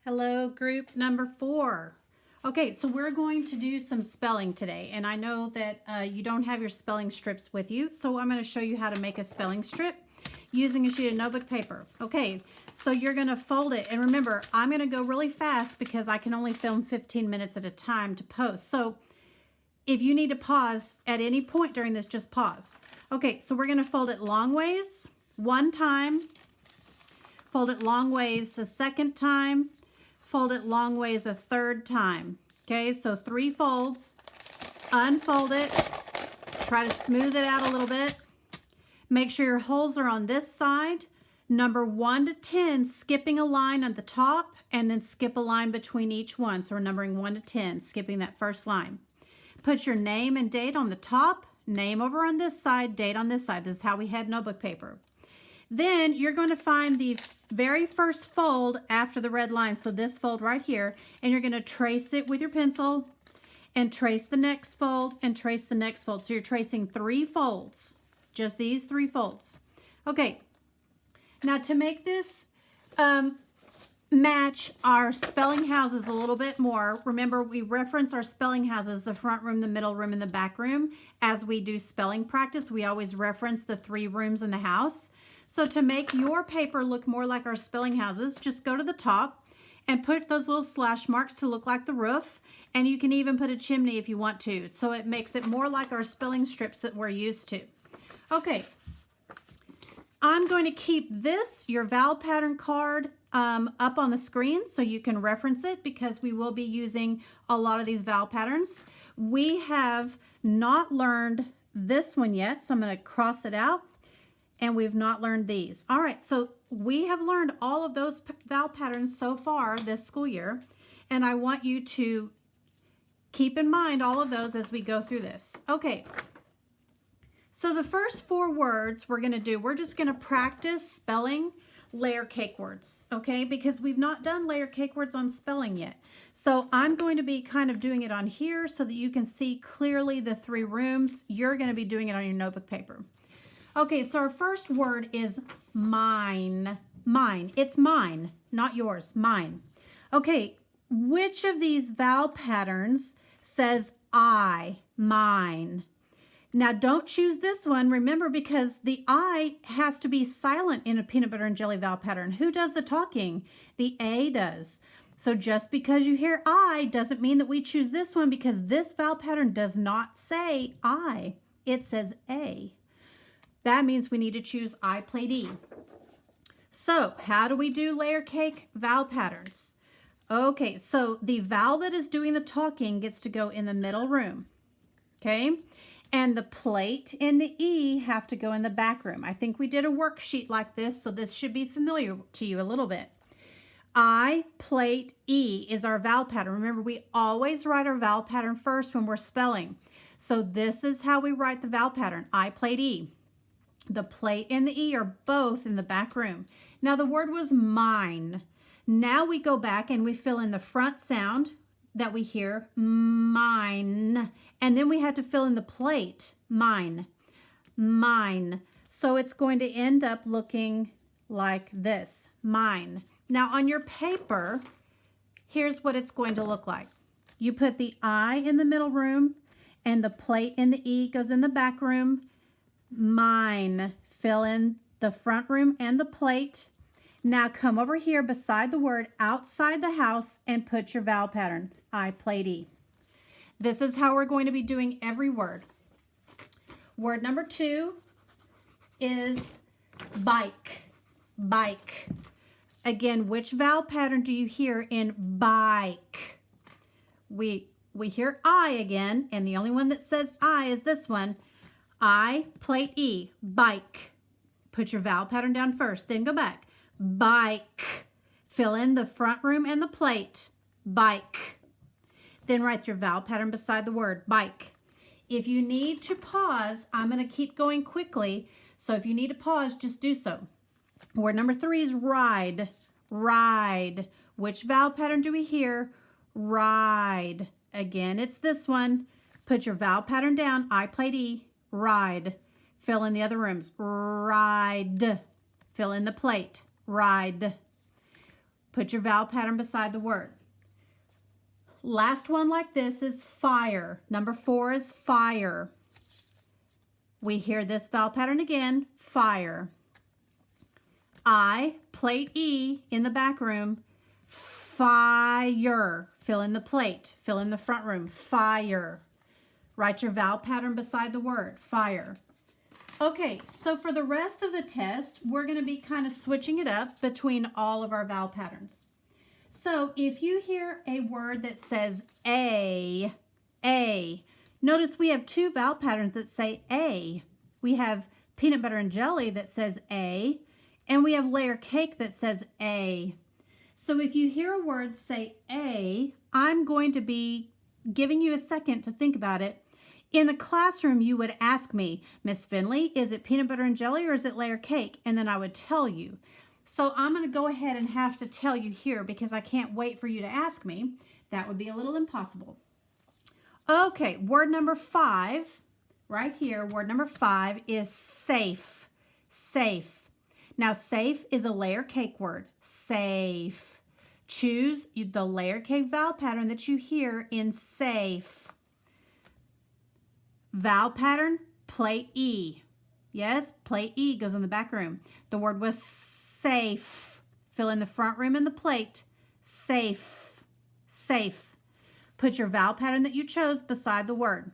Hello, group number 4. Okay, so we're going to do some spelling today, and I know that you don't have your spelling strips with you, so I'm going to show you how to make a spelling strip using a sheet of notebook paper. Okay, so you're going to fold it, and remember, I'm going to go really fast because I can only film 15 minutes at a time to post. So if you need to pause at any point during this, just pause. Okay, so we're going to fold it long ways one time, fold it long ways the second time, fold it long ways a third time. Okay, so 3 folds, unfold it, try to smooth it out a little bit. Make sure your holes are on this side. Number 1 to 10, skipping a line on the top, and then skip a line between each one. So we're numbering 1 to 10, skipping that first line. Put your name and date on the top, name over on this side, date on this side. This is how we had notebook paper. Then you're going to find the very first fold after the red line, so this fold right here, and you're going to trace it with your pencil and trace the next fold and trace the next fold. So you're tracing 3 folds, just these 3 folds. Okay, now to make this match our spelling houses a little bit more, remember we reference our spelling houses, the front room, the middle room, and the back room. As we do spelling practice, we always reference the 3 rooms in the house. So to make your paper look more like our spelling houses, just go to the top and put those little slash marks to look like the roof. And you can even put a chimney if you want to. So it makes it more like our spelling strips that we're used to. Okay, I'm going to keep this, your vowel pattern card, up on the screen so you can reference it because we will be using a lot of these vowel patterns. We have not learned this one yet, so I'm going to cross it out. And we've not learned these. All right, so we have learned all of those vowel patterns so far this school year, and I want you to keep in mind all of those as we go through this. Okay, so the first 4 words we're gonna do, we're just gonna practice spelling layer cake words, okay? Because we've not done layer cake words on spelling yet. So I'm going to be kind of doing it on here so that you can see clearly the 3 rooms. You're gonna be doing it on your notebook paper. Okay, so our first word is mine. Mine. It's mine, not yours. Mine. Okay, which of these vowel patterns says I, mine? Now, don't choose this one, remember, because the I has to be silent in a peanut butter and jelly vowel pattern. Who does the talking? The A does. So just because you hear I doesn't mean that we choose this one because this vowel pattern does not say I. It says A. That means we need to choose I played E. So how do we do layer cake vowel patterns? Okay, so the vowel that is doing the talking gets to go in the middle room. Okay, and the plate and the E have to go in the back room. I think we did a worksheet like this, so this should be familiar to you a little bit. I plate E is our vowel pattern. Remember, we always write our vowel pattern first when we're spelling. So this is how we write the vowel pattern. I plate E. The plate and the E are both in the back room. Now the word was mine. Now we go back and we fill in the front sound that we hear, mine. And then we have to fill in the plate, mine, mine. So it's going to end up looking like this, mine. Now on your paper, here's what it's going to look like. You put the I in the middle room and the plate and the E goes in the back room. Mine. Fill in the front room and the plate. Now come over here beside the word outside the house and put your vowel pattern. I played E. This is how we're going to be doing every word. Word number 2 is bike. Bike. Again, which vowel pattern do you hear in bike? We hear I again, and the only one that says I is this one. I, plate E, bike. Put your vowel pattern down first, then go back. Bike. Fill in the front room and the plate. Bike. Then write your vowel pattern beside the word, bike. If you need to pause, I'm going to keep going quickly. So if you need to pause, just do so. Word number 3 is ride. Ride. Which vowel pattern do we hear? Ride. Again, it's this one. Put your vowel pattern down. I played E. Ride. Fill in the other rooms. Ride. Fill in the plate. Ride. Put your vowel pattern beside the word. Last one like this is fire. Number 4 is fire. We hear this vowel pattern again, fire. I, plate E in the back room, fire. Fill in the plate, fill in the front room, fire. Write your vowel pattern beside the word, fire. Okay, so for the rest of the test, we're going to be kind of switching it up between all of our vowel patterns. So if you hear a word that says A, notice we have 2 vowel patterns that say A. We have peanut butter and jelly that says A, and we have layer cake that says A. So if you hear a word say A, I'm going to be giving you a second to think about it. In the classroom, you would ask me, Miss Finley, is it peanut butter and jelly or is it layer cake? And then I would tell you. So I'm going to go ahead and have to tell you here because I can't wait for you to ask me. That would be a little impossible. Okay, word number 5, right here, word number 5 is safe. Safe. Now, safe is a layer cake word. Safe. Choose the layer cake vowel pattern that you hear in safe. Vowel pattern, plate E. Yes, plate E goes in the back room. The word was safe. Fill in the front room and the plate. Safe. Safe. Put your vowel pattern that you chose beside the word.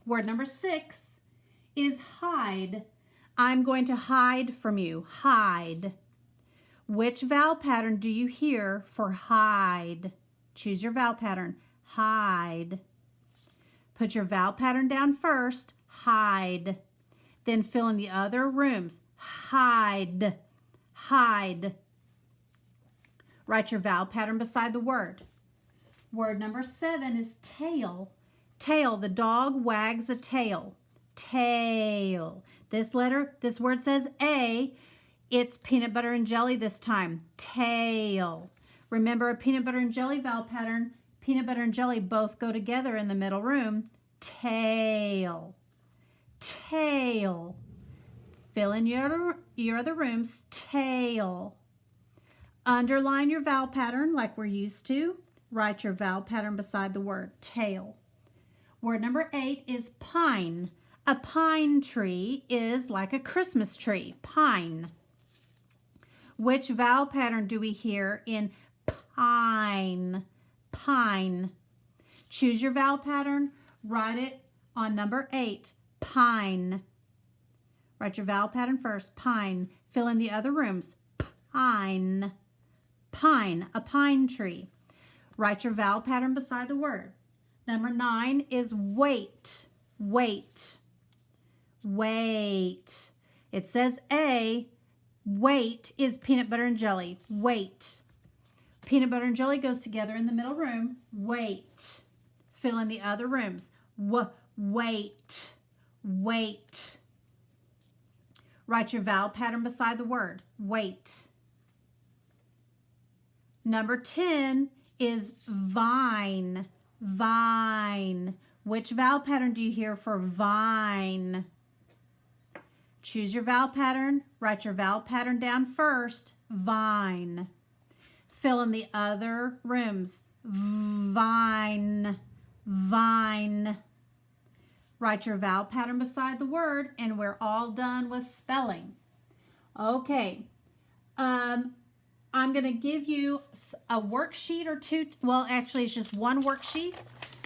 Word number 6 is hide. I'm going to hide from you. Hide. Which vowel pattern do you hear for hide? Choose your vowel pattern. Hide. Put your vowel pattern down first. Hide. Then fill in the other rooms. Hide. Hide. Write your vowel pattern beside the word. Word number 7 is tail. Tail. The dog wags a tail. Tail. This word says A. It's peanut butter and jelly this time. Tail. Remember a peanut butter and jelly vowel pattern. Peanut butter and jelly both go together in the middle room. Tail. Tail. Fill in your other rooms. Tail. Underline your vowel pattern like we're used to. Write your vowel pattern beside the word tail. Word number 8 is pine. A pine tree is like a Christmas tree. Pine. Which vowel pattern do we hear in pine? Pine. Choose your vowel pattern. Write it on number 8. Pine. Write your vowel pattern first. Pine. Fill in the other rooms. Pine. Pine. A pine tree. Write your vowel pattern beside the word. Number 9 is wait. Wait. Wait. It says A. Wait is peanut butter and jelly. Wait. Peanut butter and jelly goes together in the middle room. Wait. Fill in the other rooms. Wait. Wait. Write your vowel pattern beside the word. Wait. Number 10 is vine. Vine. Which vowel pattern do you hear for vine? Choose your vowel pattern. Write your vowel pattern down first. Vine. Fill in the other rooms. Vine. Vine. Write your vowel pattern beside the word, and we're all done with spelling. Okay. I'm going to give you a worksheet or two. Well, actually, it's just one worksheet.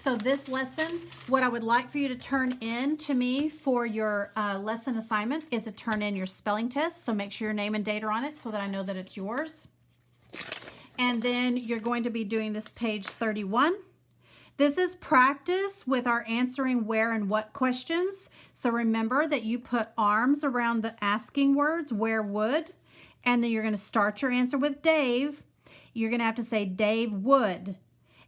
So this lesson, what I would like for you to turn in to me for your lesson assignment is to turn in your spelling test. So make sure your name and date are on it so that I know that it's yours. And then you're going to be doing this page 31. This is practice with our answering where and what questions. So remember that you put arms around the asking words, where would, and then you're going to start your answer with Dave. You're going to have to say Dave would.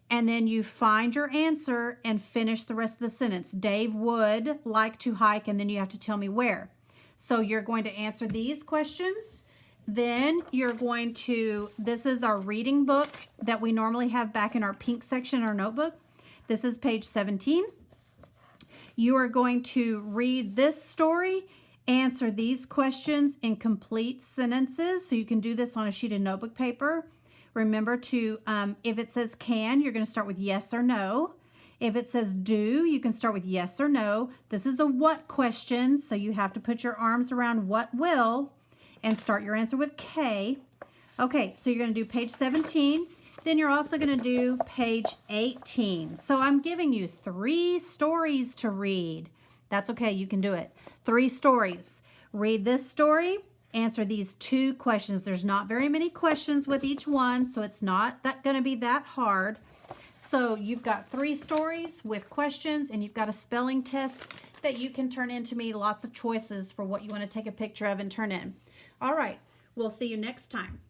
And then you find your answer and finish the rest of the sentence. Dave would like to hike, and then you have to tell me where. So you're going to answer these questions. Then you're going to, this is our reading book that we normally have back in our pink section, our notebook. This is page 17. You are going to read this story, answer these questions in complete sentences. So you can do this on a sheet of notebook paper. Remember to, if it says can, you're going to start with yes or no. If it says do, you can start with yes or no. This is a what question, so you have to put your arms around what will and start your answer with K. Okay, so you're going to do page 17. Then you're also going to do page 18. So I'm giving you 3 stories to read. That's okay, you can do it. 3 stories. Read this story, answer these 2 questions. There's not very many questions with each one, so it's not going to be that hard. So you've got 3 stories with questions, and you've got a spelling test that you can turn in to me. Lots of choices for what you want to take a picture of and turn in. All right, we'll see you next time.